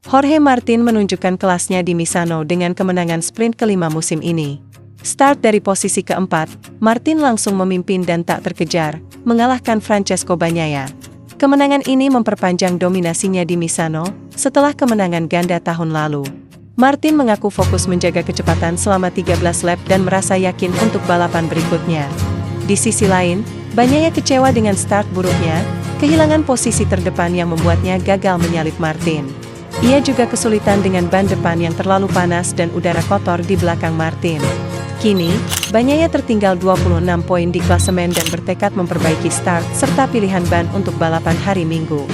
Jorge Martin menunjukkan kelasnya di Misano dengan kemenangan sprint kelima musim ini. Start dari posisi keempat, Martin langsung memimpin dan tak terkejar, mengalahkan Francesco Bagnaia. Kemenangan ini memperpanjang dominasinya di Misano, setelah kemenangan ganda tahun lalu. Martin mengaku fokus menjaga kecepatan selama 13 lap dan merasa yakin untuk balapan berikutnya. Di sisi lain, Bagnaia kecewa dengan start buruknya, kehilangan posisi terdepan yang membuatnya gagal menyalip Martin. Ia juga kesulitan dengan ban depan yang terlalu panas dan udara kotor di belakang Martin. Kini, Bagnaia tertinggal 26 poin di klasemen dan bertekad memperbaiki start serta pilihan ban untuk balapan hari Minggu.